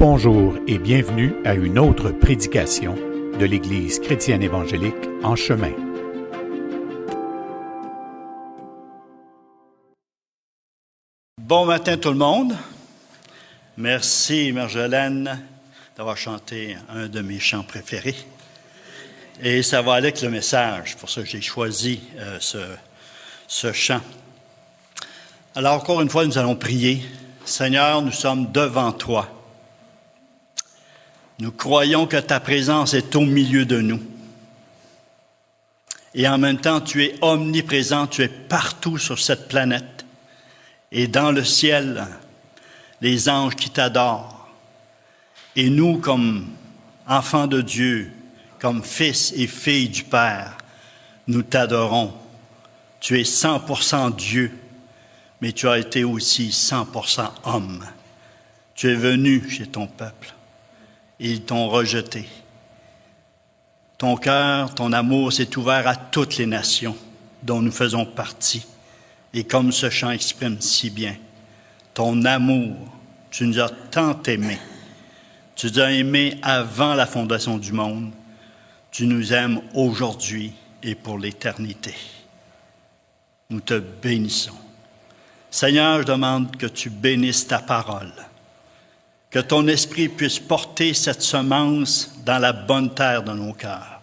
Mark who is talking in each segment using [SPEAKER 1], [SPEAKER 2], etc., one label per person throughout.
[SPEAKER 1] Bonjour et bienvenue à une autre prédication de l'Église chrétienne évangélique En Chemin.
[SPEAKER 2] Bon matin tout le monde. Merci Marjolaine d'avoir chanté un de mes chants préférés. Et ça va aller avec le message, pour ça que j'ai choisi ce chant. Alors encore une fois, nous allons prier. Seigneur, nous sommes devant toi. Nous croyons que ta présence est au milieu de nous. Et en même temps, tu es omniprésent, tu es partout sur cette planète. Et dans le ciel, les anges qui t'adorent. Et nous, comme enfants de Dieu, comme fils et filles du Père, nous t'adorons. Tu es 100% Dieu, mais tu as été aussi 100% homme. Tu es venu chez ton peuple. Ils t'ont rejeté. Ton cœur, ton amour s'est ouvert à toutes les nations dont nous faisons partie. Et comme ce chant exprime si bien, ton amour, tu nous as tant aimés. Tu nous as aimés avant la fondation du monde. Tu nous aimes aujourd'hui et pour l'éternité. Nous te bénissons. Seigneur, je demande que tu bénisses ta parole. Que ton esprit puisse porter cette semence dans la bonne terre de nos cœurs.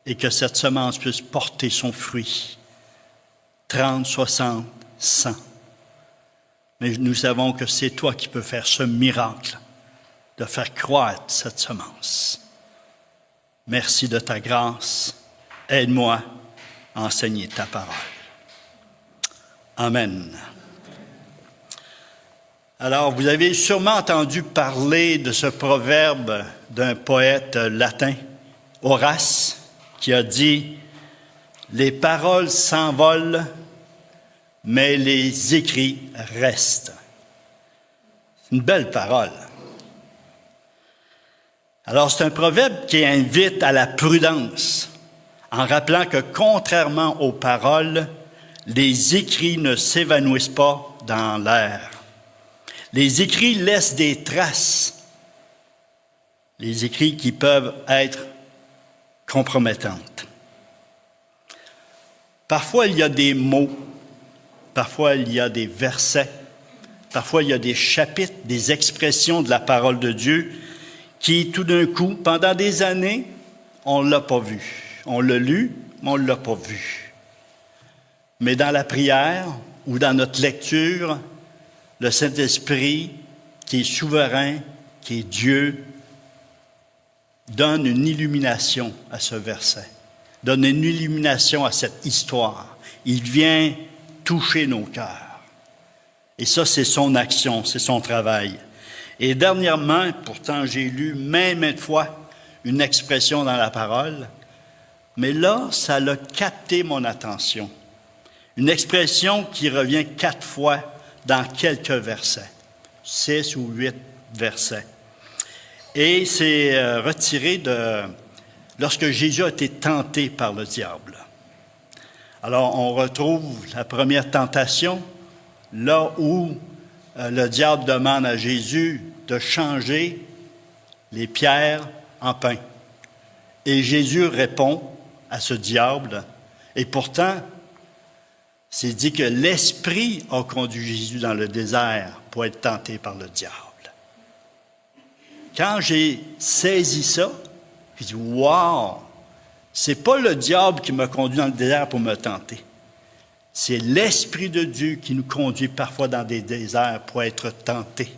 [SPEAKER 2] Et que cette semence puisse porter son fruit. 30, 60, 100. Mais nous savons que c'est toi qui peux faire ce miracle de faire croître cette semence. Merci de ta grâce. Aide-moi à enseigner ta parole. Amen. Alors, vous avez sûrement entendu parler de ce proverbe d'un poète latin, Horace, qui a dit « Les paroles s'envolent, mais les écrits restent. » C'est une belle parole. Alors, c'est un proverbe qui invite à la prudence, en rappelant que contrairement aux paroles, les écrits ne s'évanouissent pas dans l'air. Les écrits laissent des traces, les écrits qui peuvent être compromettantes. Parfois, il y a des mots, parfois, il y a des versets, parfois, il y a des chapitres, des expressions de la parole de Dieu qui, tout d'un coup, pendant des années, on ne l'a pas vu. On l'a lu, mais on ne l'a pas vu. Mais dans la prière ou dans notre lecture, le Saint-Esprit, qui est souverain, qui est Dieu, donne une illumination à ce verset, donne une illumination à cette histoire. Il vient toucher nos cœurs. Et ça, c'est son action, c'est son travail. Et dernièrement, pourtant, j'ai lu maintes fois une expression dans la parole, mais là, ça a capté mon attention. Une expression qui revient 4 fois dans quelques versets, 6 ou 8 versets. Et c'est retiré de lorsque Jésus a été tenté par le diable. Alors, on retrouve la première tentation, là où le diable demande à Jésus de changer les pierres en pain. Et Jésus répond à ce diable, et pourtant, c'est dit que l'Esprit a conduit Jésus dans le désert pour être tenté par le diable. Quand j'ai saisi ça, j'ai dit « Wow! C'est pas le diable qui m'a conduit dans le désert pour me tenter. C'est l'Esprit de Dieu qui nous conduit parfois dans des déserts pour être tentés.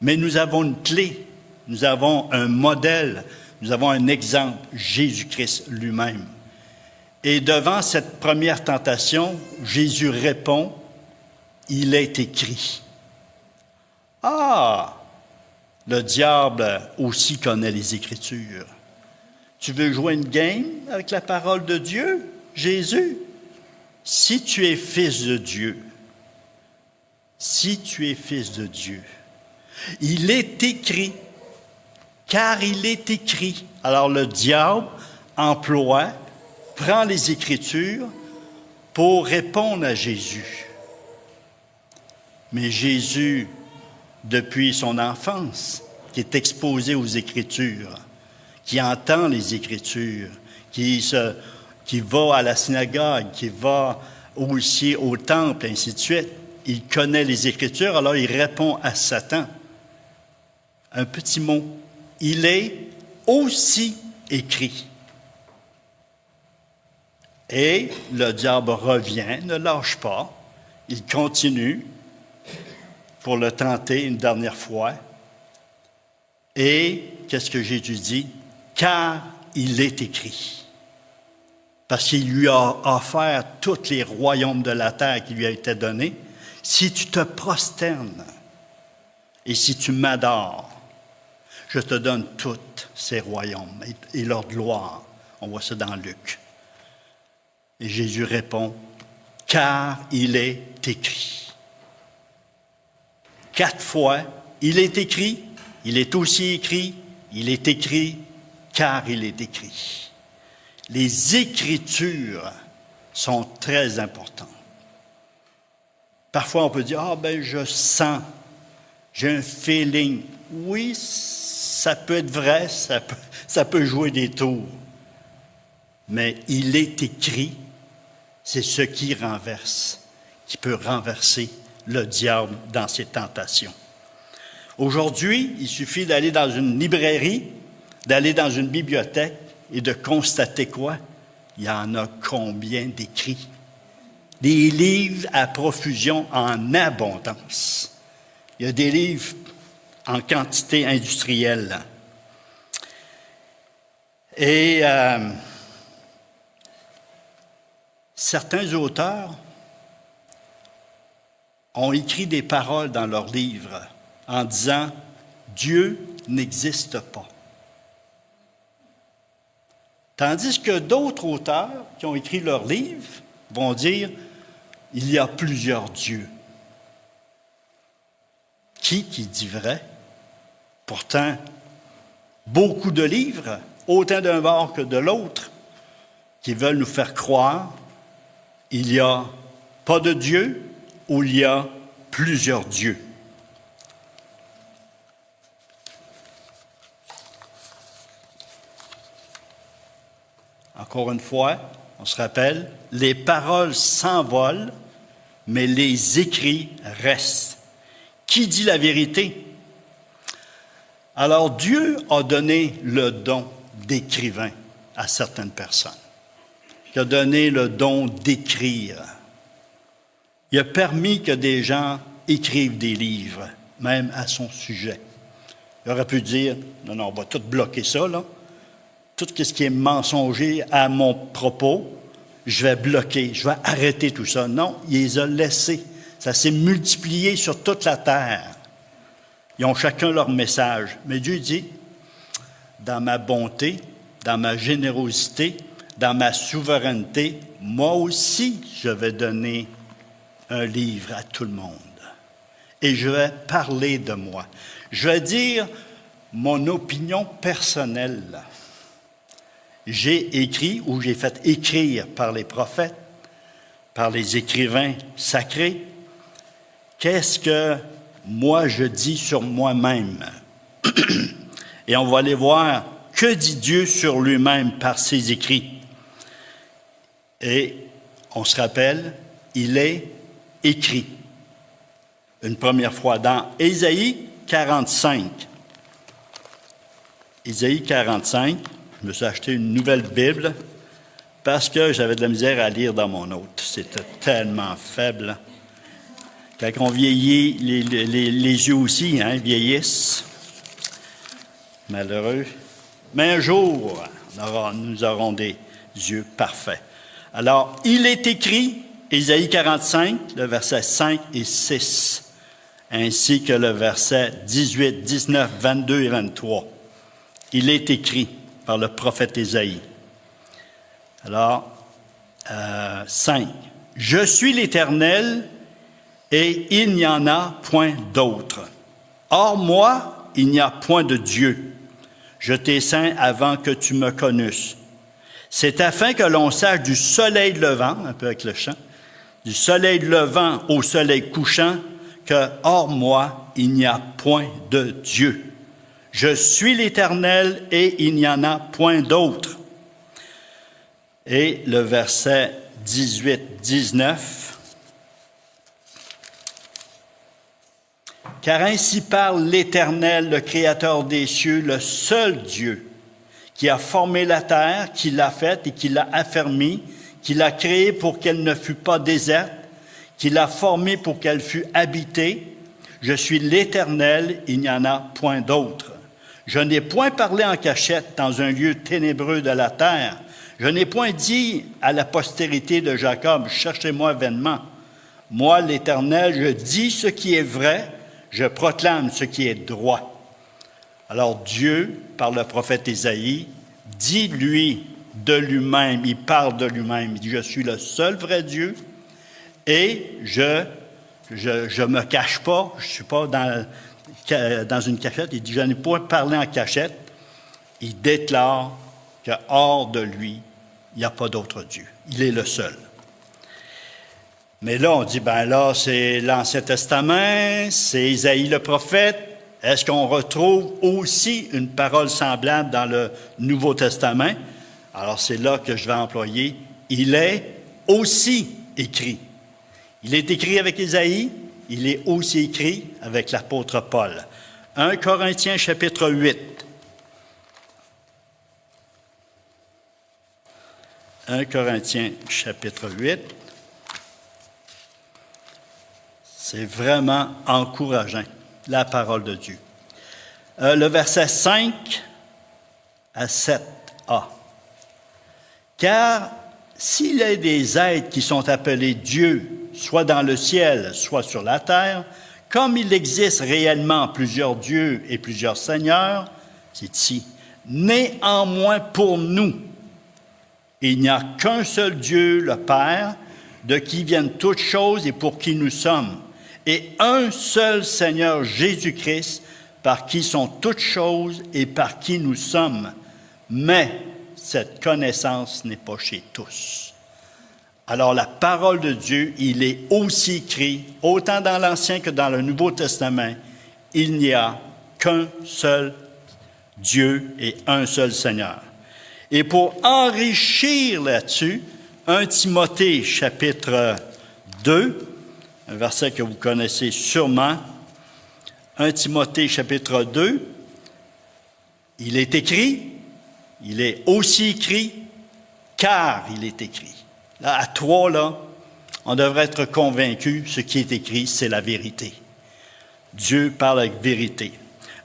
[SPEAKER 2] Mais nous avons une clé, nous avons un modèle, nous avons un exemple, Jésus-Christ lui-même. Et devant cette première tentation, Jésus répond, « Il est écrit. » Ah! Le diable aussi connaît les Écritures. Tu veux jouer une game avec la parole de Dieu, Jésus? Si tu es fils de Dieu, il est écrit, car il est écrit. Alors le diable prend les Écritures pour répondre à Jésus. Mais Jésus depuis son enfance, qui est exposé aux Écritures, qui entend les Écritures, qui va à la synagogue, qui va aussi au temple, ainsi de suite. Il connaît les Écritures, alors il répond à Satan. Un petit mot. Il est aussi écrit. Et le diable revient, ne lâche pas. Il continue pour le tenter une dernière fois. Et qu'est-ce que Jésus dit? Car il est écrit. Parce qu'il lui a offert tous les royaumes de la terre qui lui a été donnés. Si tu te prosternes et si tu m'adores, je te donne tous ces royaumes et leur gloire. On voit ça dans Luc. Et Jésus répond, car il est écrit. 4 fois, il est écrit, il est aussi écrit, il est écrit, car il est écrit. Les Écritures sont très importantes. Parfois, on peut dire, je sens, j'ai un feeling. Oui, ça peut être vrai, ça peut jouer des tours. Mais il est écrit, c'est ce qui renverse, qui peut renverser le diable dans ses tentations. Aujourd'hui, il suffit d'aller dans une librairie, d'aller dans une bibliothèque et de constater quoi? Il y en a combien d'écrits? Des livres à profusion en abondance. Il y a des livres en quantité industrielle. Et certains auteurs ont écrit des paroles dans leurs livres en disant « Dieu n'existe pas ». Tandis que d'autres auteurs qui ont écrit leurs livres vont dire « Il y a plusieurs dieux ». Qui dit vrai? Pourtant, beaucoup de livres, autant d'un bord que de l'autre, qui veulent nous faire croire il n'y a pas de Dieu ou il y a plusieurs dieux. Encore une fois, on se rappelle, les paroles s'envolent, mais les écrits restent. Qui dit la vérité? Alors Dieu a donné le don d'écrivain à certaines personnes. Il a donné le don d'écrire. Il a permis que des gens écrivent des livres, même à son sujet. Il aurait pu dire, non, on va tout bloquer ça, là. Tout ce qui est mensonger à mon propos, je vais bloquer, je vais arrêter tout ça. Non, il les a laissés. Ça s'est multiplié sur toute la terre. Ils ont chacun leur message. Mais Dieu dit, dans ma bonté, dans ma générosité, dans ma souveraineté, moi aussi, je vais donner un livre à tout le monde. Et je vais parler de moi. Je vais dire mon opinion personnelle. J'ai écrit ou j'ai fait écrire par les prophètes, par les écrivains sacrés, qu'est-ce que moi je dis sur moi-même? Et on va aller voir que dit Dieu sur lui-même par ses écrits. Et on se rappelle, il est écrit. Une première fois dans Ésaïe 45. Ésaïe 45, je me suis acheté une nouvelle Bible parce que j'avais de la misère à lire dans mon autre. C'était tellement faible. Quand on vieillit, les yeux aussi vieillissent. Malheureux. Mais un jour, nous aurons des yeux parfaits. Alors, il est écrit, Ésaïe 45, le verset 5 et 6, ainsi que le verset 18, 19, 22 et 23. Il est écrit par le prophète Ésaïe. Alors, 5. « Je suis l'Éternel, et il n'y en a point d'autre. Or, moi, il n'y a point de Dieu. Je t'ai saint avant que tu me connusses. C'est afin que l'on sache du soleil levant, un peu avec le chant, du soleil levant au soleil couchant, que hors moi, il n'y a point de Dieu. Je suis l'Éternel et il n'y en a point d'autre. Et le verset 18-19. Car ainsi parle l'Éternel, le Créateur des cieux, le seul Dieu, qui a formé la terre, qui l'a faite et qui l'a affermie, qui l'a créée pour qu'elle ne fût pas déserte, qui l'a formée pour qu'elle fût habitée. Je suis l'Éternel, il n'y en a point d'autre. Je n'ai point parlé en cachette dans un lieu ténébreux de la terre. Je n'ai point dit à la postérité de Jacob, cherchez-moi vainement. Moi, l'Éternel, je dis ce qui est vrai, je proclame ce qui est droit. Alors Dieu, par le prophète Ésaïe, dit lui de lui-même, il parle de lui-même, il dit « Je suis le seul vrai Dieu et je me cache pas, je ne suis pas dans une cachette. » Il dit « Je n'ai pas parlé en cachette. » Il déclare que hors de lui, il n'y a pas d'autre Dieu. Il est le seul. Mais là, on dit, ben là, c'est l'Ancien Testament, c'est Ésaïe le prophète. Est-ce qu'on retrouve aussi une parole semblable dans le Nouveau Testament? Alors, c'est là que je vais employer. Il est aussi écrit. Il est écrit avec Ésaïe, il est aussi écrit avec l'apôtre Paul. 1 Corinthiens chapitre 8. 1 Corinthiens chapitre 8. C'est vraiment encourageant, la parole de Dieu. Le verset 5 à 7a. Car s'il y a des êtres qui sont appelés Dieu, soit dans le ciel, soit sur la terre, comme il existe réellement plusieurs dieux et plusieurs seigneurs, c'est ici, néanmoins pour nous, il n'y a qu'un seul Dieu, le Père, de qui viennent toutes choses et pour qui nous sommes, et un seul Seigneur Jésus-Christ, par qui sont toutes choses et par qui nous sommes. Mais cette connaissance n'est pas chez tous. Alors la parole de Dieu, il est aussi écrit, autant dans l'Ancien que dans le Nouveau Testament, il n'y a qu'un seul Dieu et un seul Seigneur. Et pour enrichir là-dessus, 1 Timothée chapitre 2, un verset que vous connaissez sûrement, 1 Timothée chapitre 2, il est écrit, il est aussi écrit, car il est écrit. Là, à trois, là, on devrait être convaincu, ce qui est écrit, c'est la vérité. Dieu parle avec vérité.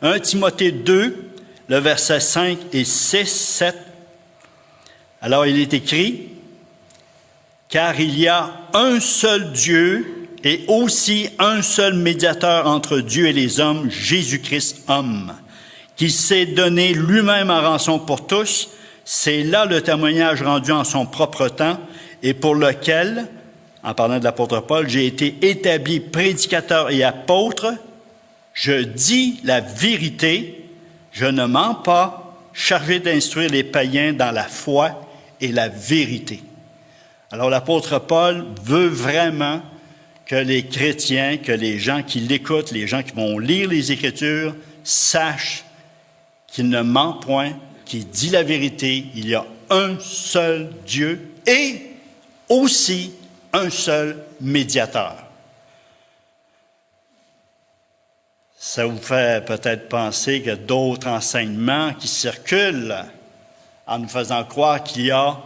[SPEAKER 2] 1 Timothée 2, le verset 5 et 6, 7. Alors, il est écrit, car il y a un seul Dieu et aussi un seul médiateur entre Dieu et les hommes, Jésus-Christ homme, qui s'est donné lui-même en rançon pour tous. C'est là le témoignage rendu en son propre temps et pour lequel, en parlant de l'apôtre Paul, j'ai été établi prédicateur et apôtre. Je dis la vérité, je ne mens pas, chargé d'instruire les païens dans la foi et la vérité. Alors l'apôtre Paul veut vraiment que les chrétiens, que les gens qui l'écoutent, les gens qui vont lire les Écritures, sachent qu'il ne ment point, qu'il dit la vérité. Il y a un seul Dieu et aussi un seul médiateur. Ça vous fait peut-être penser qu'il y a d'autres enseignements qui circulent en nous faisant croire qu'il y a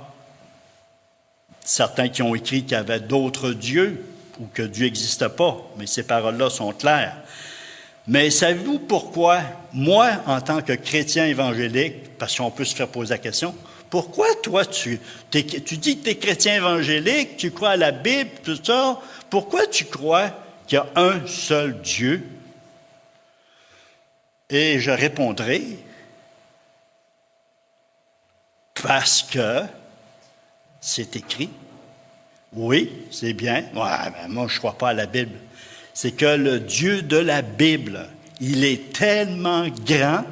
[SPEAKER 2] certains qui ont écrit qu'il y avait d'autres dieux ou que Dieu n'existe pas, mais ces paroles-là sont claires. Mais savez-vous pourquoi, moi, en tant que chrétien évangélique, parce qu'on peut se faire poser la question, pourquoi toi, tu dis que tu es chrétien évangélique, tu crois à la Bible, tout ça, pourquoi tu crois qu'il y a un seul Dieu? Et je répondrai, parce que c'est écrit. Oui, c'est bien. Ouais, ben moi, je ne crois pas à la Bible. C'est que le Dieu de la Bible, il est tellement grand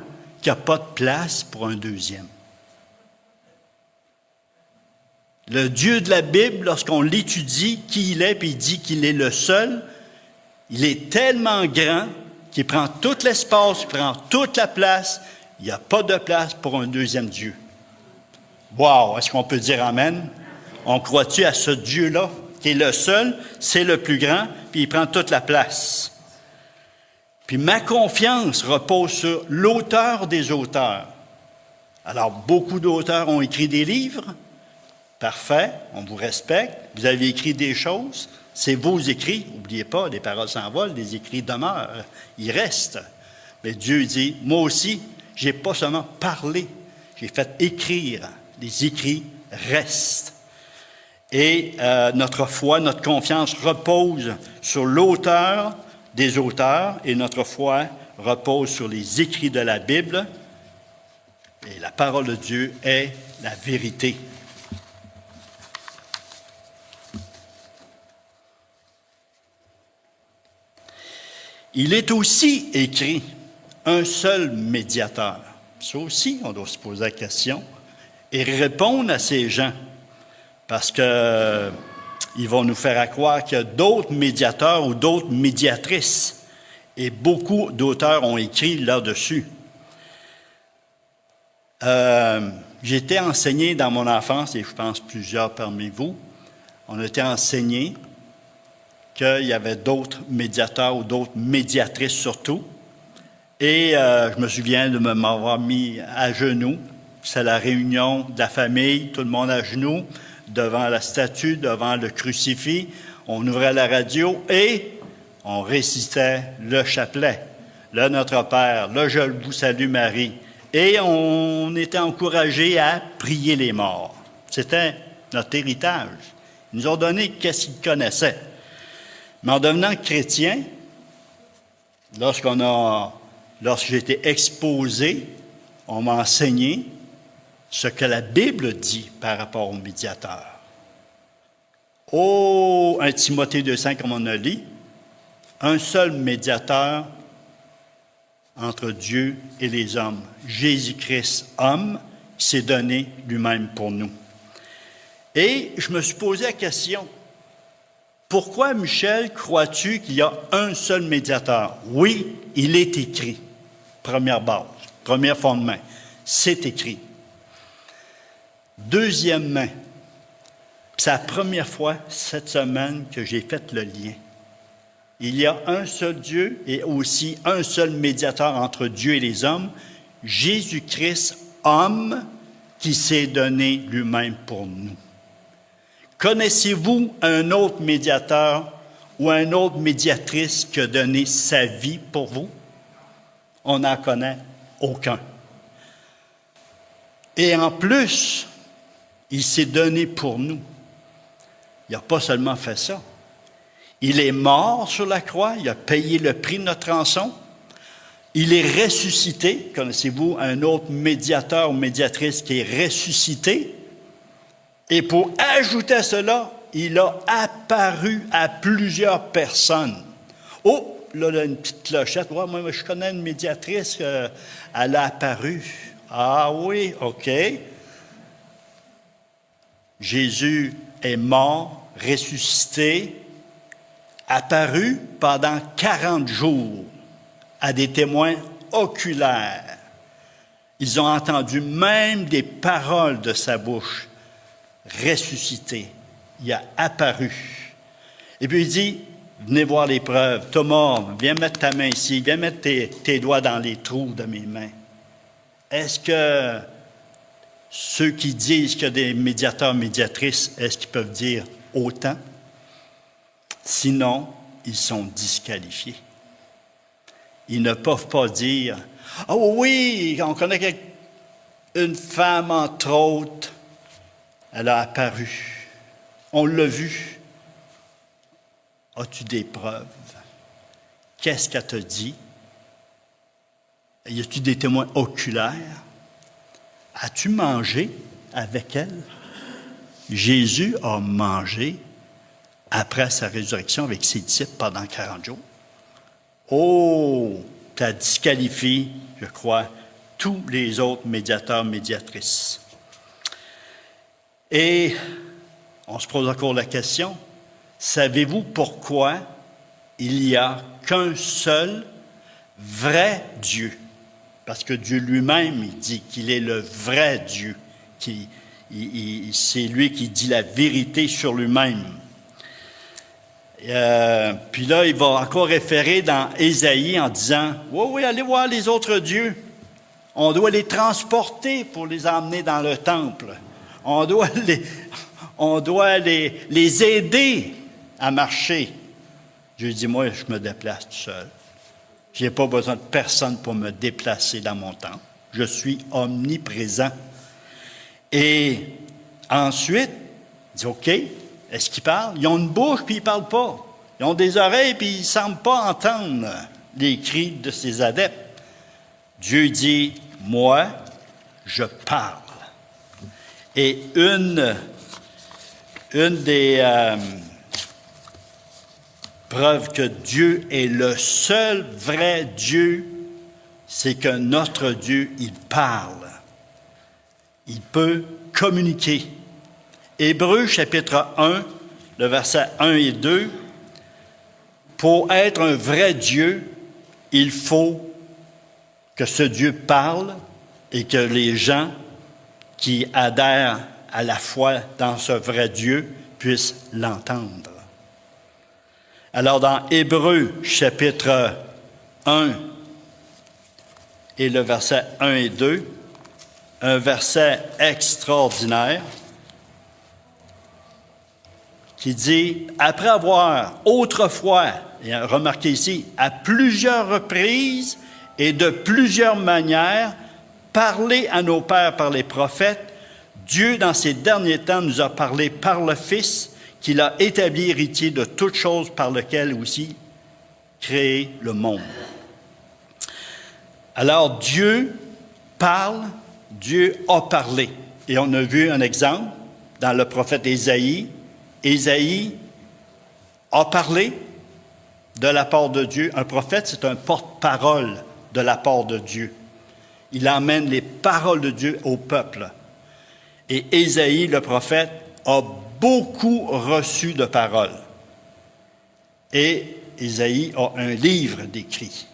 [SPEAKER 2] qu'il n'y a pas de place pour un deuxième. Le Dieu de la Bible, lorsqu'on l'étudie, qui il est, puis il dit qu'il est le seul, Il est tellement grand qu'il prend tout l'espace, il prend toute la place. Il n'y a pas de place pour un deuxième Dieu. Wow! Est-ce qu'on peut dire amen? On croit-tu à ce Dieu-là, qui est le seul, c'est le plus grand, puis il prend toute la place? Puis ma confiance repose sur l'auteur des auteurs. Alors, beaucoup d'auteurs ont écrit des livres. Parfait, on vous respecte. Vous avez écrit des choses. C'est vos écrits. N'oubliez pas, les paroles s'envolent, les écrits demeurent. Ils restent. Mais Dieu dit, moi aussi, je n'ai pas seulement parlé, j'ai fait écrire. Les écrits restent. Et notre foi, notre confiance repose sur l'auteur des auteurs et notre foi repose sur les écrits de la Bible. Et la parole de Dieu est la vérité. Il est aussi écrit un seul médiateur. Ça aussi, on doit se poser la question et répondre à ces gens. Parce que ils vont nous faire croire qu'il y a d'autres médiateurs ou d'autres médiatrices. Et beaucoup d'auteurs ont écrit là-dessus. J'ai été enseigné dans mon enfance, et je pense plusieurs parmi vous, on a été enseigné qu'il y avait d'autres médiateurs ou d'autres médiatrices surtout. Et je me souviens de m'avoir mis à genoux. C'est la réunion de la famille, tout le monde à genoux, devant la statue, devant le crucifix. On ouvrait la radio et on récitait le chapelet, le Notre Père, le Je vous salue Marie. Et on était encouragés à prier les morts. C'était notre héritage. Ils nous ont donné qu'est-ce qu'ils connaissaient. Mais en devenant chrétien, lorsque j'ai été exposé, on m'a enseigné ce que la Bible dit par rapport au médiateur. Oh, 1 Timothée 2,5, comme on a dit, un seul médiateur entre Dieu et les hommes, Jésus-Christ, homme, qui s'est donné lui-même pour nous. Et je me suis posé la question, pourquoi, Michel, crois-tu qu'il y a un seul médiateur? Oui, il est écrit. Première base, premier fondement, c'est écrit. Deuxièmement, c'est la première fois cette semaine que j'ai fait le lien. Il y a un seul Dieu et aussi un seul médiateur entre Dieu et les hommes, Jésus-Christ, homme, qui s'est donné lui-même pour nous. Connaissez-vous un autre médiateur ou une autre médiatrice qui a donné sa vie pour vous? On n'en connaît aucun. Et en plus, il s'est donné pour nous. Il n'a pas seulement fait ça. Il est mort sur la croix, il a payé le prix de notre rançon. Il est ressuscité. Connaissez-vous un autre médiateur ou médiatrice qui est ressuscité? Et pour ajouter à cela, il a apparu à plusieurs personnes. Oh, là, une petite clochette. Ouais, moi, je connais une médiatrice, elle a apparu. Ah oui, OK. Jésus est mort, ressuscité, apparu pendant 40 jours à des témoins oculaires. Ils ont entendu même des paroles de sa bouche. Ressuscité. Il a apparu. Et puis il dit, venez voir les preuves. Thomas, viens mettre ta main ici, viens mettre tes doigts dans les trous de mes mains. Est-ce que ceux qui disent qu'il y a des médiateurs, médiatrices, est-ce qu'ils peuvent dire autant? Sinon, ils sont disqualifiés. Ils ne peuvent pas dire, « Oh oui, on connaît une femme, entre autres, elle a apparu. On l'a vu. As-tu des preuves? Qu'est-ce qu'elle te dit? Y a-t-il des témoins oculaires? As-tu mangé avec elle? Jésus a mangé après sa résurrection avec ses disciples pendant 40 jours. Oh, ça disqualifie, je crois, tous les autres médiateurs, médiatrices. Et on se pose encore la question, savez-vous pourquoi il n'y a qu'un seul vrai Dieu. Parce que Dieu lui-même, il dit qu'il est le vrai Dieu. C'est lui qui dit la vérité sur lui-même. Puis là, il va encore référer dans Ésaïe en disant « Oui, allez voir les autres dieux. On doit les transporter pour les emmener dans le temple. On doit les aider à marcher. » Dieu dit « Moi, je me déplace tout seul. Je n'ai pas besoin de personne pour me déplacer dans mon temple. Je suis omniprésent. » Et ensuite, il dit « OK. » Est-ce qu'ils parlent? Ils ont une bouche, puis ils ne parlent pas. Ils ont des oreilles, puis ils ne semblent pas entendre les cris de ces adeptes. Dieu dit, « Moi, je parle. » Et une des preuves que Dieu est le seul vrai Dieu, c'est que notre Dieu, il parle. Il peut communiquer. Hébreux chapitre 1, le verset 1 et 2, pour être un vrai Dieu, il faut que ce Dieu parle et que les gens qui adhèrent à la foi dans ce vrai Dieu puissent l'entendre. Alors dans Hébreux chapitre 1 et le verset 1 et 2, un verset extraordinaire, qui dit, après avoir autrefois, et remarquez ici, à plusieurs reprises et de plusieurs manières, parlé à nos pères par les prophètes, Dieu, dans ces derniers temps, nous a parlé par le Fils, qu'il a établi héritier de toutes choses par lequel aussi créé le monde. Alors Dieu parle, Dieu a parlé. Et on a vu un exemple dans le prophète Ésaïe. Ésaïe a parlé de la part de Dieu. Un prophète, c'est un porte-parole de la part de Dieu. Il emmène les paroles de Dieu au peuple. Et Ésaïe, le prophète, a beaucoup reçu de paroles. Et Ésaïe a un livre d'écrit.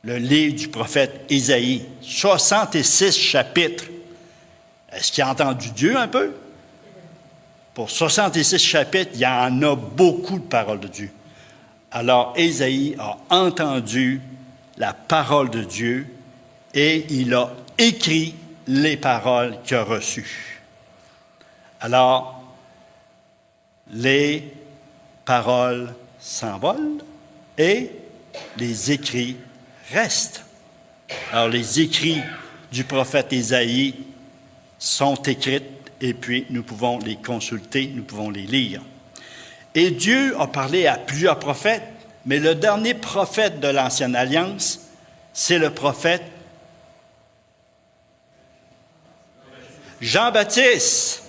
[SPEAKER 2] Le livre du prophète Ésaïe. 66 chapitres. Est-ce qu'il a entendu Dieu un peu? Pour 66 chapitres, il y en a beaucoup de paroles de Dieu. Alors, Ésaïe a entendu la parole de Dieu et il a écrit les paroles qu'il a reçues. Alors, les paroles s'envolent et les écrits restent. Alors, les écrits du prophète Ésaïe sont écrits et puis nous pouvons les consulter, nous pouvons les lire. Et Dieu a parlé à plusieurs prophètes, mais le dernier prophète de l'Ancienne Alliance, c'est le prophète Jean-Baptiste.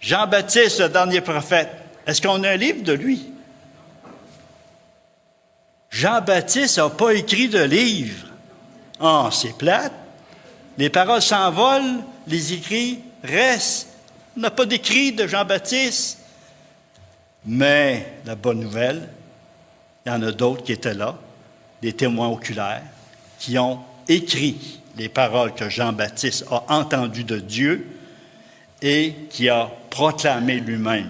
[SPEAKER 2] Jean-Baptiste, le dernier prophète. Est-ce qu'on a un livre de lui? Jean-Baptiste n'a pas écrit de livre. Ah, c'est plate. Les paroles s'envolent, les écrits restent. On n'a pas d'écrit de Jean-Baptiste. Mais la bonne nouvelle, il y en a d'autres qui étaient là, des témoins oculaires, qui ont écrit les paroles que Jean-Baptiste a entendues de Dieu et qui a proclamé lui-même.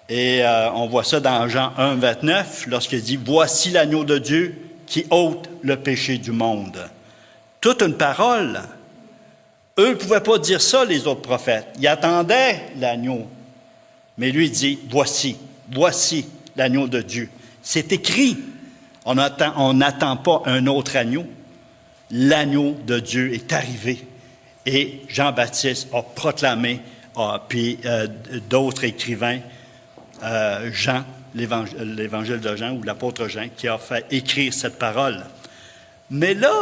[SPEAKER 2] Et on voit ça dans Jean 1, 29, lorsqu'il dit « Voici l'agneau de Dieu qui ôte le péché du monde. » Toute une parole. Eux ne pouvaient pas dire ça, les autres prophètes. Ils attendaient l'agneau. Mais lui dit « Voici l'agneau de Dieu. » C'est écrit. On n'attend pas un autre agneau. L'agneau de Dieu est arrivé. Et Jean-Baptiste a proclamé, puis d'autres écrivains, Jean, l'évangile de Jean ou l'apôtre Jean, qui a fait écrire cette parole. Mais là,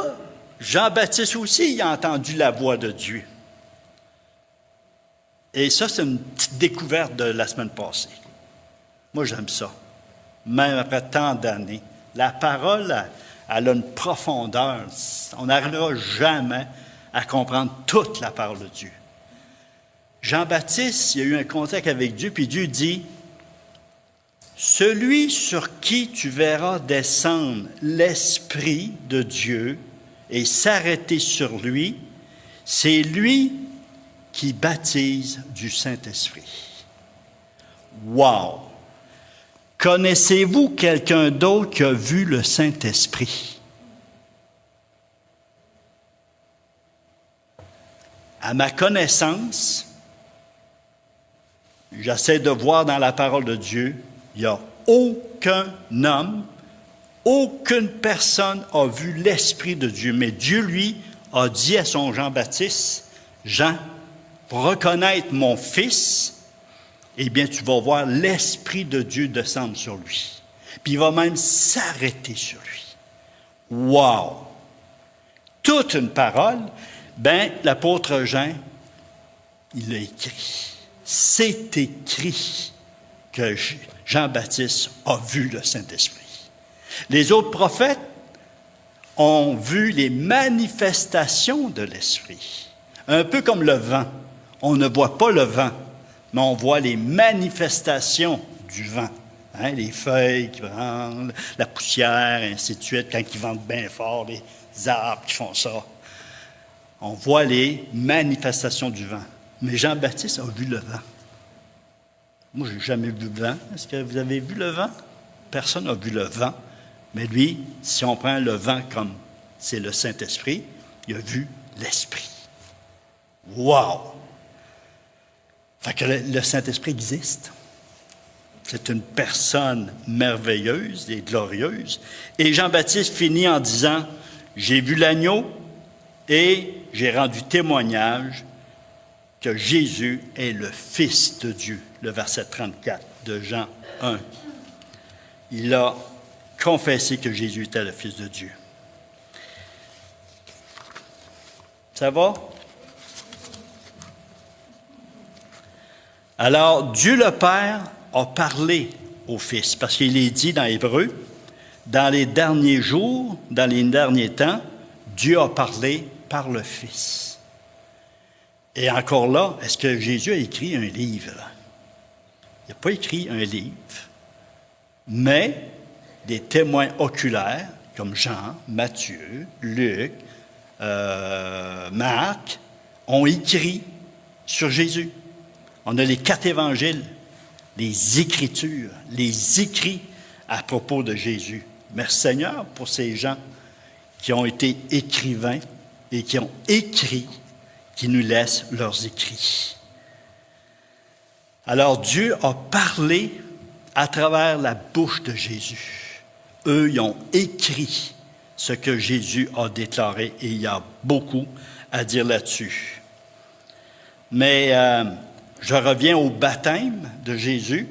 [SPEAKER 2] Jean-Baptiste aussi, il a entendu la voix de Dieu. Et ça, c'est une petite découverte de la semaine passée. Moi, j'aime ça. Même après tant d'années. La parole, elle a une profondeur. On n'arrivera jamais à comprendre toute la parole de Dieu. Jean-Baptiste, il a eu un contact avec Dieu, puis Dieu dit, celui sur qui tu verras descendre l'Esprit de Dieu et s'arrêter sur lui, c'est lui qui baptise du Saint-Esprit. Wow! Connaissez-vous quelqu'un d'autre qui a vu le Saint-Esprit? À ma connaissance, j'essaie de voir dans la parole de Dieu, il n'y a aucun homme, aucune personne a vu l'Esprit de Dieu. Mais Dieu, lui, a dit à son Jean-Baptiste, « Jean, pour reconnaître mon Fils, eh bien, tu vas voir l'Esprit de Dieu descendre sur lui. Puis il va même s'arrêter sur lui. » Wow! Toute une parole. Ben, l'apôtre Jean, il l'a écrit. C'est écrit que Jean-Baptiste a vu le Saint-Esprit. Les autres prophètes ont vu les manifestations de l'Esprit. Un peu comme le vent. On ne voit pas le vent, mais on voit les manifestations du vent. Hein, les feuilles qui vendent, la poussière, et ainsi de suite, quand ils vendent bien fort, les arbres qui font ça. On voit les manifestations du vent. Mais Jean-Baptiste a vu le vent. Moi, je n'ai jamais vu le vent. Est-ce que vous avez vu le vent? Personne n'a vu le vent. Mais lui, si on prend le vent comme c'est le Saint-Esprit, il a vu l'Esprit. Wow! Fait que le Saint-Esprit existe. C'est une personne merveilleuse et glorieuse. Et Jean-Baptiste finit en disant, « J'ai vu l'agneau et j'ai rendu témoignage que Jésus est le Fils de Dieu. » Le verset 34 de Jean 1. Il a confessé que Jésus était le Fils de Dieu. Ça va? Alors, Dieu le Père a parlé au Fils, parce qu'il est dit dans Hébreu, dans les derniers jours, dans les derniers temps, Dieu a parlé par le Fils. Et encore là, est-ce que Jésus a écrit un livre? Il n'a pas écrit un livre, mais des témoins oculaires, comme Jean, Matthieu, Luc, Marc, ont écrit sur Jésus. On a les 4 évangiles, les Écritures, les écrits à propos de Jésus. Merci Seigneur pour ces gens qui ont été écrivains et qui ont écrit, qui nous laissent leurs écrits. Alors Dieu a parlé à travers la bouche de Jésus. Eux, ils ont écrit ce que Jésus a déclaré et il y a beaucoup à dire là-dessus. Mais je reviens au baptême de Jésus.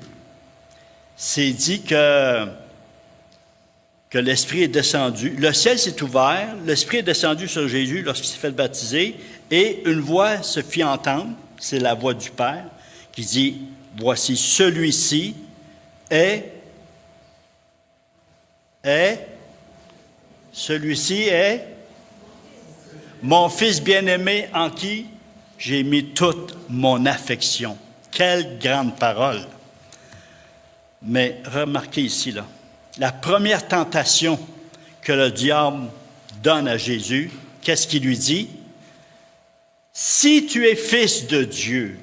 [SPEAKER 2] C'est dit que l'Esprit est descendu. Le ciel s'est ouvert, l'Esprit est descendu sur Jésus lorsqu'il s'est fait baptiser, et une voix se fit entendre, c'est la voix du Père, qui dit, « Voici celui-ci celui-ci est mon Fils bien-aimé en qui j'ai mis toute mon affection. » Quelle grande parole! Mais remarquez ici, là, la première tentation que le diable donne à Jésus, qu'est-ce qu'il lui dit? « Si tu es fils de Dieu,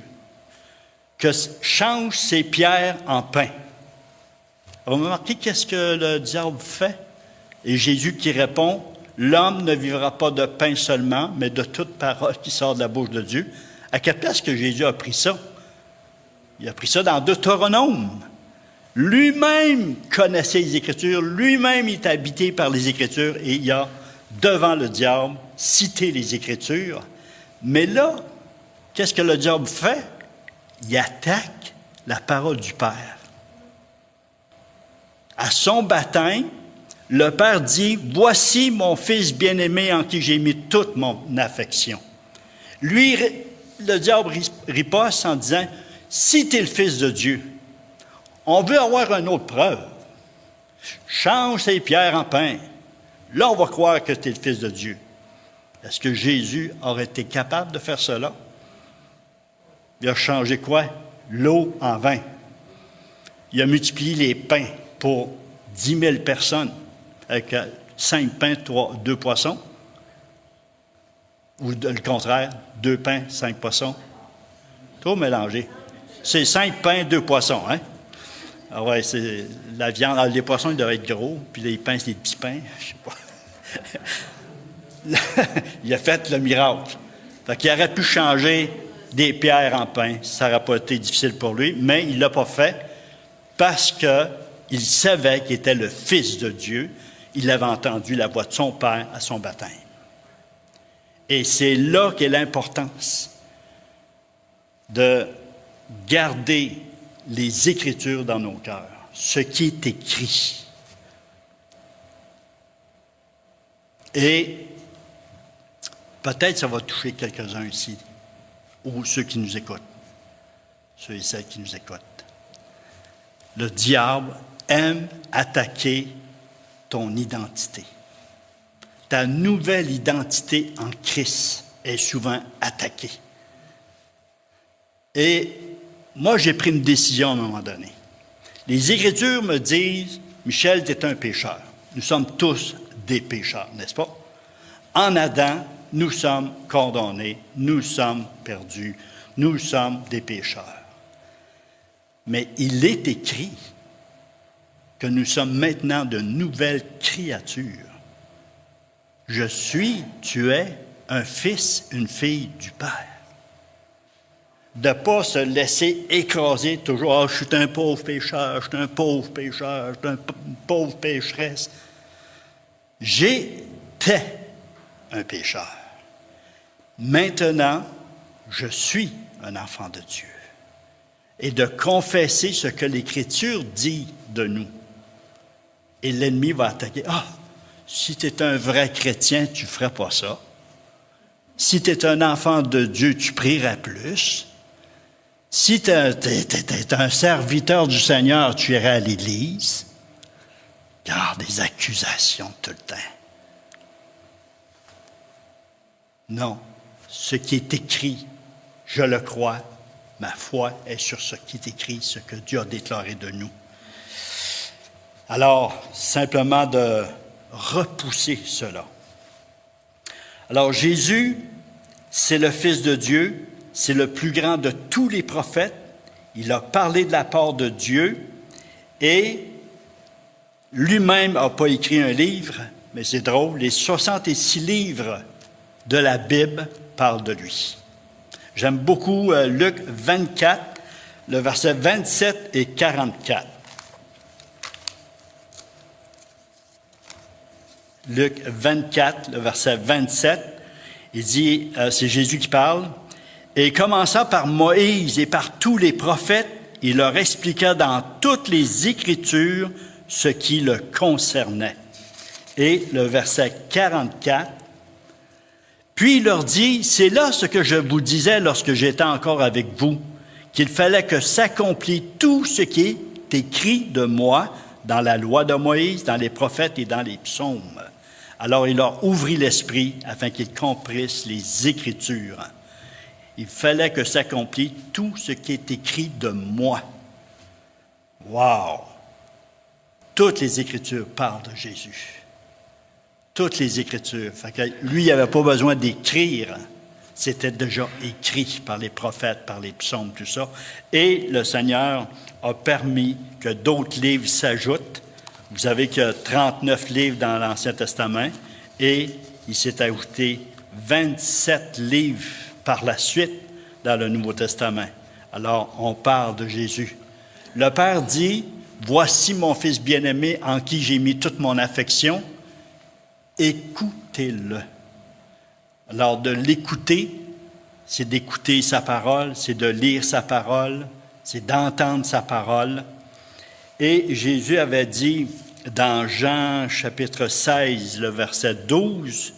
[SPEAKER 2] que change ces pierres en pain. » Remarquez qu'est-ce que le diable fait? Et Jésus qui répond, « L'homme ne vivra pas de pain seulement, mais de toute parole qui sort de la bouche de Dieu. » À quelle place que Jésus a pris ça? Il a pris ça dans Deutéronome. Lui-même connaissait les Écritures, lui-même est habité par les Écritures et il a, devant le diable, cité les Écritures. Mais là, qu'est-ce que le diable fait? Il attaque la parole du Père. À son baptême, le Père dit, « Voici mon Fils bien-aimé en qui j'ai mis toute mon affection. » Lui, le diable riposte en disant, « Si tu es le Fils de Dieu, on veut avoir une autre preuve. Change ces pierres en pain. Là, on va croire que tu es le Fils de Dieu. » Est-ce que Jésus aurait été capable de faire cela? Il a changé quoi? L'eau en vin. il a multiplié les pains pour 10 000 personnes avec 5 pains, 2 poissons. Ou le contraire, 2 pains, 5 poissons. Trop mélangé. C'est 5 pains, 2 poissons, hein? Ah ouais, c'est la viande. Alors, les poissons, ils doivent être gros, puis les pains, c'est des petits pains. Je sais pas. Il a fait le miracle. Fait qu'il aurait pu changer des pierres en pain. Ça n'aurait pas été difficile pour lui, mais il ne l'a pas fait parce qu'il savait qu'il était le Fils de Dieu. Il avait entendu la voix de son Père à son baptême. Et c'est là qu'est l'importance de garder les Écritures dans nos cœurs, ce qui est écrit. Et peut-être ça va toucher quelques-uns ici, ou ceux qui nous écoutent, ceux et celles qui nous écoutent. Le diable aime attaquer ton identité. Ta nouvelle identité en Christ est souvent attaquée. Et moi, j'ai pris une décision à un moment donné. Les Écritures me disent, Michel, tu es un pécheur. Nous sommes tous des pécheurs, n'est-ce pas? En Adam, nous sommes condamnés, nous sommes perdus, nous sommes des pécheurs. Mais il est écrit que nous sommes maintenant de nouvelles créatures. Je suis, tu es un fils, une fille du Père. De ne pas se laisser écraser toujours. « Ah, je suis un pauvre pécheur, je suis un pauvre pécheur, je suis une pauvre pécheresse. » J'étais un pécheur. Maintenant, je suis un enfant de Dieu. Et de confesser ce que l'Écriture dit de nous. Et l'ennemi va attaquer. « Ah, si tu es un vrai chrétien, tu ne ferais pas ça. Si tu es un enfant de Dieu, tu prierais plus. Si tu es un serviteur du Seigneur, tu irais à l'Église. » Garde des accusations tout le temps. Non, ce qui est écrit, je le crois, ma foi est sur ce qui est écrit, ce que Dieu a déclaré de nous. Alors, simplement de repousser cela. Alors, Jésus, c'est le Fils de Dieu, c'est le plus grand de tous les prophètes. Il a parlé de la part de Dieu et lui-même n'a pas écrit un livre, mais c'est drôle, les 66 livres de la Bible parlent de lui. J'aime beaucoup Luc 24, le verset 27 et 44. Luc 24, le verset 27, il dit, c'est Jésus qui parle, « Et commençant par Moïse et par tous les prophètes, il leur expliqua dans toutes les Écritures ce qui le concernait. » Et le verset 44, « Puis il leur dit, c'est là ce que je vous disais lorsque j'étais encore avec vous, qu'il fallait que s'accomplisse tout ce qui est écrit de moi dans la loi de Moïse, dans les prophètes et dans les psaumes. » Alors il leur ouvrit l'esprit afin qu'ils comprissent les Écritures. Il fallait que s'accomplisse tout ce qui est écrit de moi. Wow! Toutes les Écritures parlent de Jésus. Toutes les Écritures. Fait que lui, il n'avait pas besoin d'écrire. C'était déjà écrit par les prophètes, par les psaumes, tout ça. Et le Seigneur a permis que d'autres livres s'ajoutent. Vous savez qu'il y a 39 livres dans l'Ancien Testament et il s'est ajouté 27 livres par la suite dans le Nouveau Testament. Alors, on parle de Jésus. Le Père dit, « Voici mon Fils bien-aimé en qui j'ai mis toute mon affection. Écoutez-le. » Alors, de l'écouter, c'est d'écouter sa parole, c'est de lire sa parole, c'est d'entendre sa parole. Et Jésus avait dit dans Jean chapitre 16, le verset 12,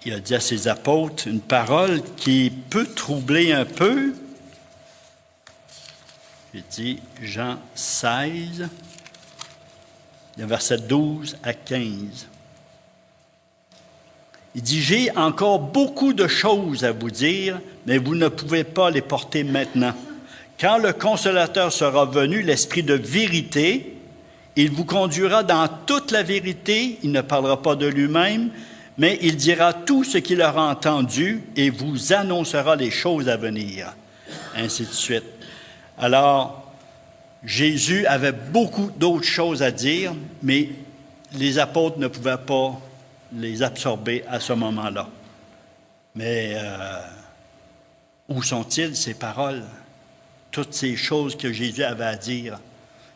[SPEAKER 2] il a dit à ses apôtres une parole qui peut troubler un peu. Il dit Jean 16, le verset 12 à 15. Il dit, « J'ai encore beaucoup de choses à vous dire, mais vous ne pouvez pas les porter maintenant. Quand le Consolateur sera venu, l'Esprit de vérité, il vous conduira dans toute la vérité. Il ne parlera pas de lui-même, mais il dira tout ce qu'il aura entendu et vous annoncera les choses à venir. Ainsi de suite. Alors, Jésus avait beaucoup d'autres choses à dire, mais les apôtres ne pouvaient pas les absorber à ce moment-là. Mais où sont-ils, ces paroles? Toutes ces choses que Jésus avait à dire,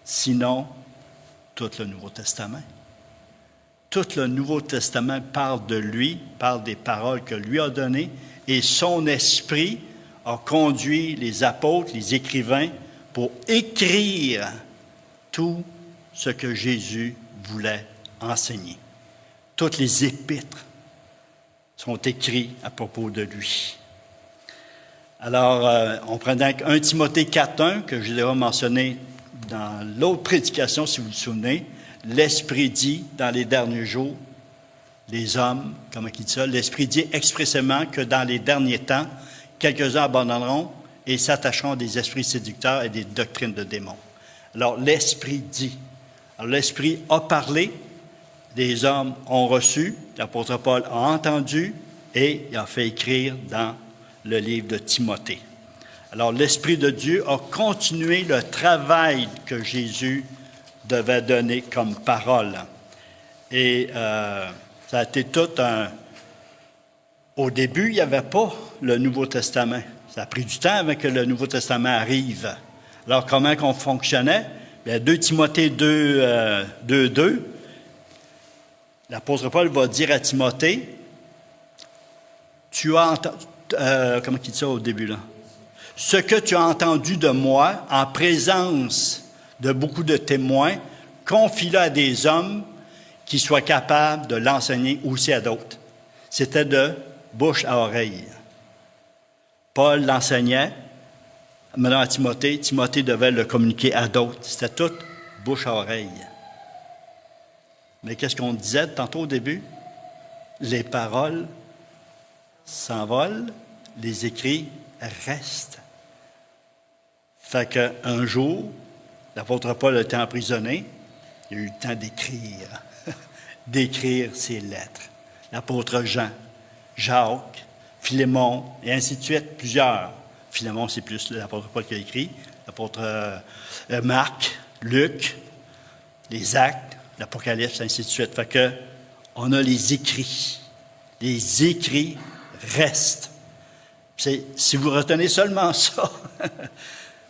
[SPEAKER 2] sinon tout le Nouveau Testament. Tout le Nouveau Testament parle de lui, parle des paroles que lui a données, et son esprit a conduit les apôtres, les écrivains, pour écrire tout ce que Jésus voulait enseigner. Toutes les épîtres sont écrites à propos de lui. Alors, on prend donc 1 Timothée 4.1, que j'ai déjà mentionné dans l'autre prédication, si vous vous souvenez. L'Esprit dit, dans les derniers jours, les hommes, comment il dit ça? L'Esprit dit expressément que dans les derniers temps, quelques-uns abandonneront et s'attacheront à des esprits séducteurs et des doctrines de démons. Alors, l'Esprit dit. Alors, l'Esprit a parlé, les hommes ont reçu, l'apôtre Paul a entendu et il a fait écrire dans le livre de Timothée. Alors, l'Esprit de Dieu a continué le travail que Jésus devait donner comme parole. Et ça a été tout un... Au début, il n'y avait pas le Nouveau Testament. Ça a pris du temps avant que le Nouveau Testament arrive. Alors, comment qu'on fonctionnait? Bien, 2 Timothée 2.2, l'apôtre Paul va dire à Timothée, tu as entendu... comment il dit ça au début, là? Ce que tu as entendu de moi en présence de beaucoup de témoins, confie-le à des hommes qui soient capables de l'enseigner aussi à d'autres. C'était de bouche à oreille. Paul l'enseignait, maintenant à Timothée, Timothée devait le communiquer à d'autres. C'était tout bouche à oreille. Mais qu'est-ce qu'on disait tantôt au début? Les paroles s'envolent, les écrits restent. Fait qu'un jour, l'apôtre Paul a été emprisonné, il a eu le temps d'écrire ses lettres. L'apôtre Jean, Jacques, Philémon, et ainsi de suite, plusieurs. Philémon, c'est plus l'apôtre Paul qui a écrit, l'apôtre Marc, Luc, les Actes, l'Apocalypse, ainsi de suite. Fait que on a les écrits. Les écrits restent. Si vous retenez seulement ça,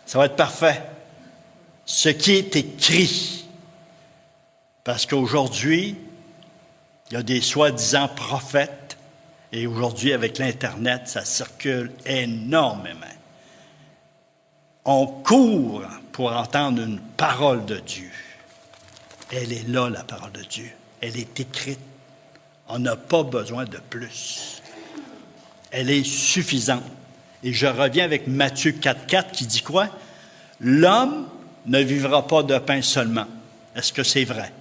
[SPEAKER 2] ça va être parfait. Ce qui est écrit. Parce qu'aujourd'hui, il y a des soi-disant prophètes, et aujourd'hui, avec l'Internet, ça circule énormément. On court pour entendre une parole de Dieu. Elle est là, la parole de Dieu. Elle est écrite. On n'a pas besoin de plus. Elle est suffisante. Et je reviens avec Matthieu 4.4 qui dit quoi? L'homme ne vivra pas de pain seulement. Est-ce que c'est vrai?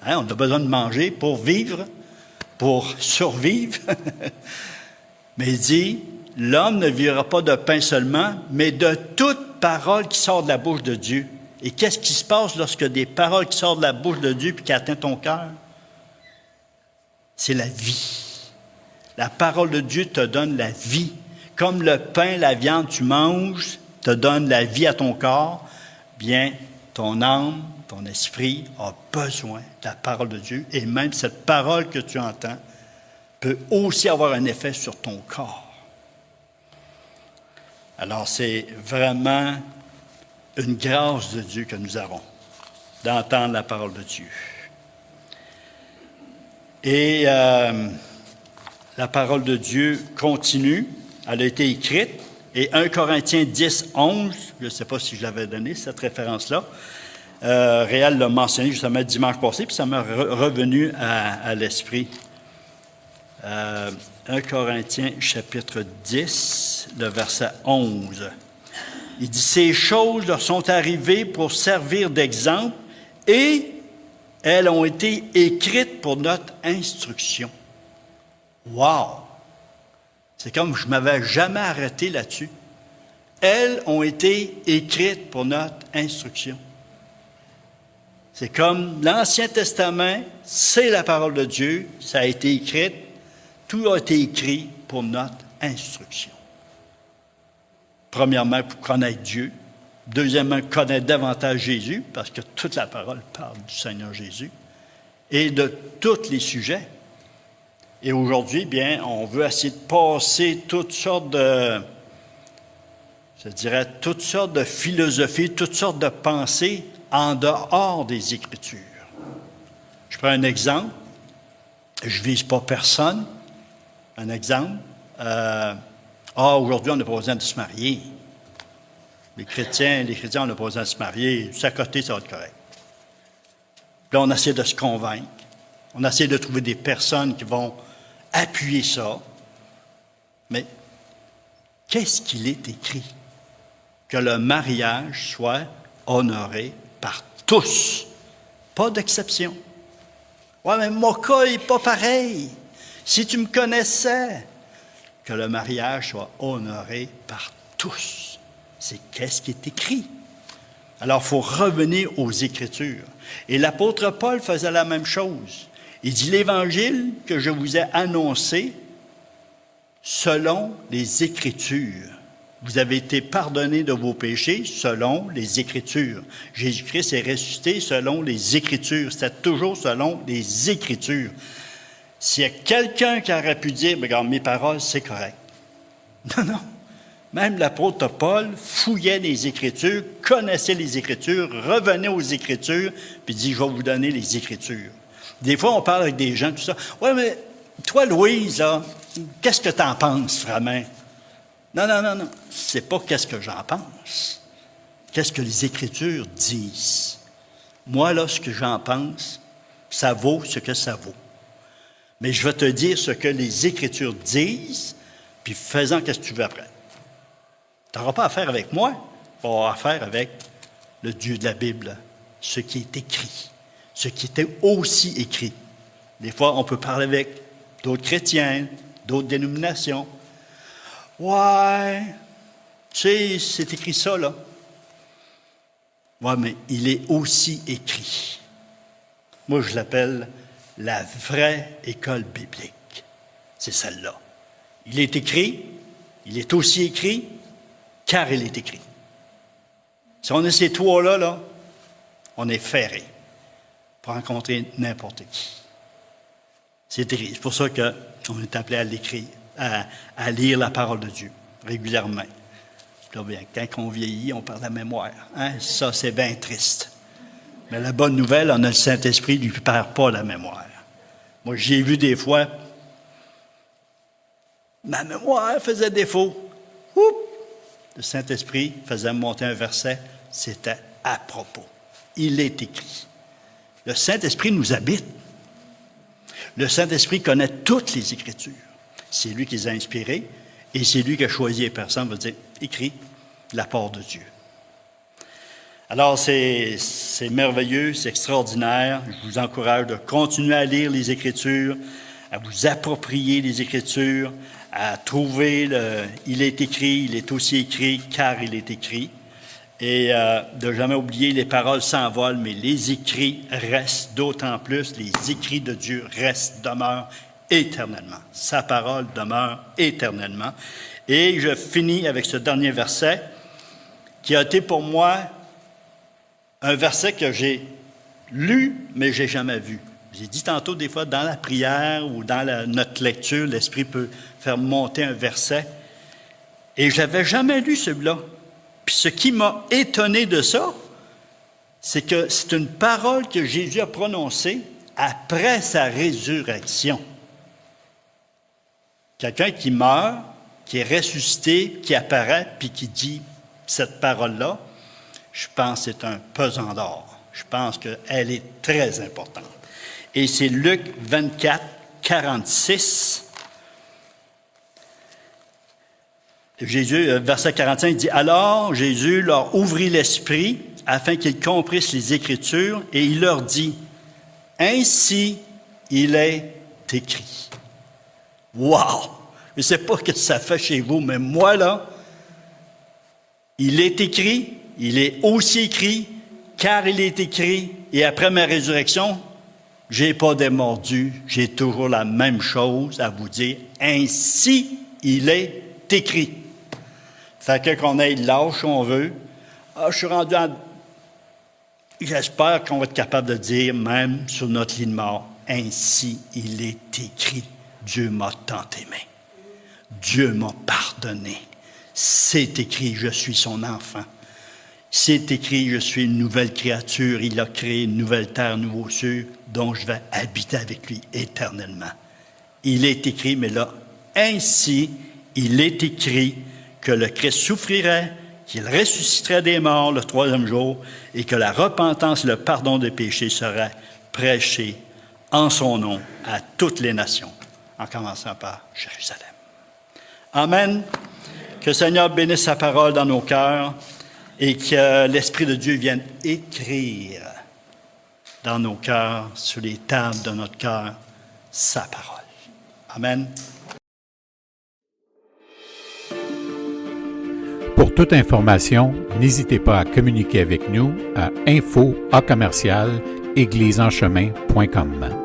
[SPEAKER 2] Hein? On a besoin de manger pour vivre, pour survivre. Mais il dit, l'homme ne vivra pas de pain seulement, mais de toute parole qui sort de la bouche de Dieu. Et qu'est-ce qui se passe lorsque des paroles qui sortent de la bouche de Dieu puis qui atteignent ton cœur? C'est la vie. La parole de Dieu te donne la vie. Comme le pain, la viande, tu manges, te donne la vie à ton corps, bien, ton âme, ton esprit a besoin de la parole de Dieu. Et même cette parole que tu entends peut aussi avoir un effet sur ton corps. Alors, c'est vraiment une grâce de Dieu que nous avons d'entendre la parole de Dieu. Et la parole de Dieu continue. Elle a été écrite. Et 1 Corinthiens 10, 11, je ne sais pas si je l'avais donné, cette référence-là. Réal l'a mentionné justement dimanche passé, puis ça m'est revenu à l'esprit. 1 Corinthiens, chapitre 10, le verset 11. Il dit, « Ces choses leur sont arrivées pour servir d'exemple et elles ont été écrites pour notre instruction. » Wow! C'est comme je ne m'avais jamais arrêté là-dessus. elles ont été écrites pour notre instruction. C'est comme l'Ancien Testament, c'est la parole de Dieu, ça a été écrit, tout a été écrit pour notre instruction. Premièrement, pour connaître Dieu. Deuxièmement, connaître davantage Jésus, parce que toute la parole parle du Seigneur Jésus, et de tous les sujets. Et aujourd'hui, bien, on veut essayer de passer toutes sortes de philosophies, toutes sortes de pensées en dehors des Écritures. Je prends un exemple. Je ne vise pas personne. Un exemple. Aujourd'hui, on n'a pas besoin de se marier. Les chrétiens, on n'a pas besoin de se marier. Juste à côté, ça va être correct. Puis là, on essaie de se convaincre. On essaie de trouver des personnes qui vont appuyer ça. Mais qu'est-ce qu'il est écrit? Que le mariage soit honoré par tous. Pas d'exception. Ouais, mais mon cas n'est pas pareil. Si tu me connaissais, que le mariage soit honoré par tous. C'est qu'est-ce qui est écrit. Alors, il faut revenir aux Écritures. Et l'apôtre Paul faisait la même chose. Il dit, l'Évangile que je vous ai annoncé, selon les Écritures. Vous avez été pardonnés de vos péchés selon les Écritures. Jésus-Christ est ressuscité selon les Écritures. C'était toujours selon les Écritures. S'il y a quelqu'un qui aurait pu dire, regarde, mes paroles, c'est correct. Non. Même l'apôtre Paul fouillait les Écritures, connaissait les Écritures, revenait aux Écritures, puis dit, je vais vous donner les Écritures. Des fois, on parle avec des gens, tout ça. Ouais, mais toi, Louise, là, qu'est-ce que tu en penses, vraiment? Non. C'est pas qu'est-ce que j'en pense. Qu'est-ce que les Écritures disent? Moi, là, ce que j'en pense, ça vaut ce que ça vaut. Mais je vais te dire ce que les Écritures disent, puis fais-en qu'est-ce que tu veux après. Tu n'auras pas affaire avec moi, tu auras affaire avec le Dieu de la Bible, ce qui est écrit, ce qui était aussi écrit. Des fois, on peut parler avec d'autres chrétiens, d'autres dénominations. Ouais, tu sais, c'est écrit ça, là. Ouais, mais il est aussi écrit. Moi, je l'appelle la vraie école biblique. C'est celle-là. Il est écrit, il est aussi écrit, car il est écrit. Si on a ces trois-là, là, on est ferré pour rencontrer n'importe qui. C'est écrit. C'est pour ça qu'on est appelé à l'écrire, à lire la parole de Dieu régulièrement. Là, bien, quand on vieillit, on perd la mémoire. Hein? Ça, c'est bien triste. Mais la bonne nouvelle, on a le Saint-Esprit qui ne perd pas la mémoire. Moi, j'ai vu des fois, ma mémoire faisait défaut. Oups! Le Saint-Esprit faisait monter un verset, c'était à propos. Il est écrit. Le Saint-Esprit nous habite. Le Saint-Esprit connaît toutes les Écritures. C'est lui qui les a inspirées et c'est lui qui a choisi les personnes, va dire, écrit de la part de Dieu. Alors, c'est merveilleux, c'est extraordinaire. Je vous encourage de continuer à lire les Écritures, à vous approprier les Écritures, à trouver il est écrit, il est aussi écrit, car il est écrit. Et de jamais oublier, les paroles s'envolent, mais les écrits restent d'autant plus. Les écrits de Dieu demeurent éternellement. Sa parole demeure éternellement. Et je finis avec ce dernier verset qui a été pour moi un verset que j'ai lu, mais je n'ai jamais vu. J'ai dit tantôt, des fois, dans la prière ou dans notre lecture, l'Esprit peut faire monter un verset. Et je n'avais jamais lu celui-là. Puis ce qui m'a étonné de ça, c'est que c'est une parole que Jésus a prononcée après sa résurrection. Quelqu'un qui meurt, qui est ressuscité, qui apparaît, puis qui dit cette parole-là, je pense que c'est un pesant d'or. Je pense qu'elle est très importante. Et c'est Luc 24, 46. Jésus, verset 45, il dit « Alors Jésus leur ouvrit l'esprit afin qu'ils comprissent les Écritures et il leur dit « Ainsi il est écrit. » Wow! Je ne sais pas ce que ça fait chez vous, mais moi, là, Il est écrit, il est aussi écrit, car il est écrit, et après ma résurrection, j'ai pas démordu, j'ai toujours la même chose à vous dire. Ainsi, il est écrit. Fait que qu'on ait l'âge on veut. Ah, je suis rendu à... J'espère qu'on va être capable de dire, même sur notre lit de mort, ainsi il est écrit. Dieu m'a tant aimé. Dieu m'a pardonné. C'est écrit, je suis son enfant. C'est écrit, je suis une nouvelle créature. Il a créé une nouvelle terre, un nouveau ciel, dont je vais habiter avec lui éternellement. Il est écrit, mais là, ainsi, il est écrit que le Christ souffrirait, qu'il ressusciterait des morts le 3e jour et que la repentance et le pardon des péchés seraient prêchés en son nom à toutes les nations, en commençant par Jérusalem. Amen. Que le Seigneur bénisse sa parole dans nos cœurs et que l'Esprit de Dieu vienne écrire dans nos cœurs, sur les tables de notre cœur, sa parole. Amen.
[SPEAKER 1] Pour toute information, n'hésitez pas à communiquer avec nous à info@église-en-chemin.com.